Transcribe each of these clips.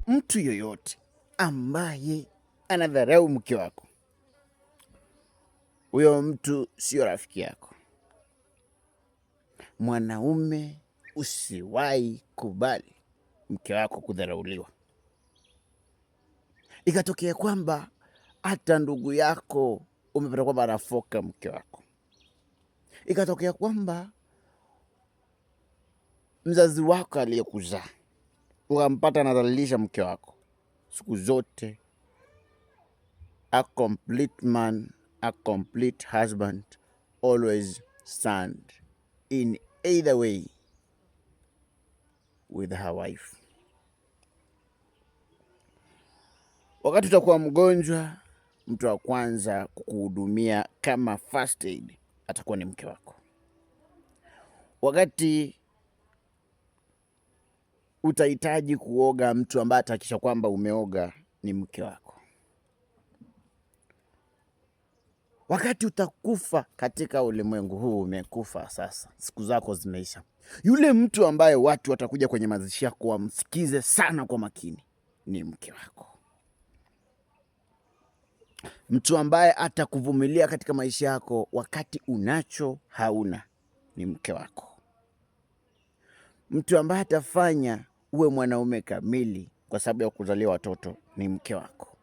Mtu yoyote ambaye anadharau mke wako, huyo mtu sio rafiki yako. Mwanaume, usiwahi kubali mke wako kudharauliwa. Ikatokea kwamba hata ndugu yako umepata kwamba anafoka mke wako, ikatokea kwamba mzazi wako aliyekuzaa ukampata anadhalilisha mke wako, siku zote a complete man, a complete husband always stand in either way with her wife. Wakati utakuwa mgonjwa, mtu wa kwanza kukuhudumia kama first aid atakuwa ni mke wako. Wakati utahitaji kuoga, mtu ambaye atahakikisha kwamba umeoga ni mke wako. Wakati utakufa katika ulimwengu huu, umekufa sasa, siku zako zimeisha, yule mtu ambaye watu watakuja kwenye mazishi yako wamsikize sana kwa makini ni mke wako. Mtu ambaye atakuvumilia katika maisha yako wakati unacho hauna ni mke wako. Mtu ambaye atafanya uwe mwanaume kamili kwa sababu ya kuzalia watoto ni mke wako.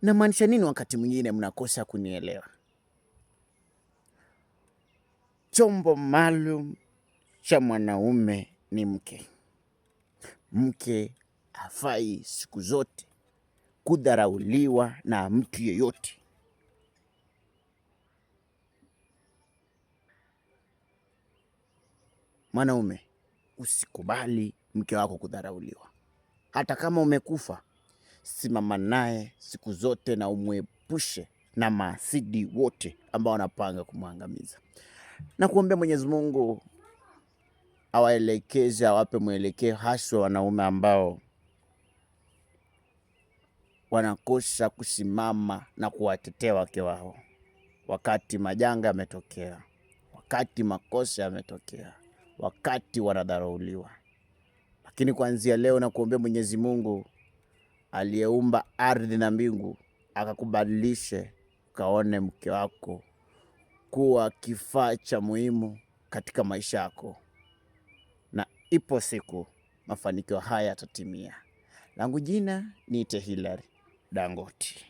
Na maanisha nini? Wakati mwingine mnakosa kunielewa. Chombo maalum cha mwanaume ni mke. Mke hafai siku zote kudharauliwa na mtu yeyote. Mwanaume, usikubali mke wako kudharauliwa. Hata kama umekufa, simama naye siku zote na umwepushe na maasidi wote ambao wanapanga kumwangamiza. Na kuombea Mwenyezi Mungu awaelekeze, awape mwelekeo haswa wanaume ambao wanakosa kusimama na kuwatetea wake wao wakati majanga yametokea, wakati makosa yametokea, wakati wanadharauliwa. Lakini kuanzia leo na kuombea Mwenyezi Mungu aliyeumba ardhi na mbingu akakubadilishe, kaone mke wako kuwa kifaa cha muhimu katika maisha yako, na ipo siku mafanikio haya yatatimia. Langu jina ni Hilary Dangote.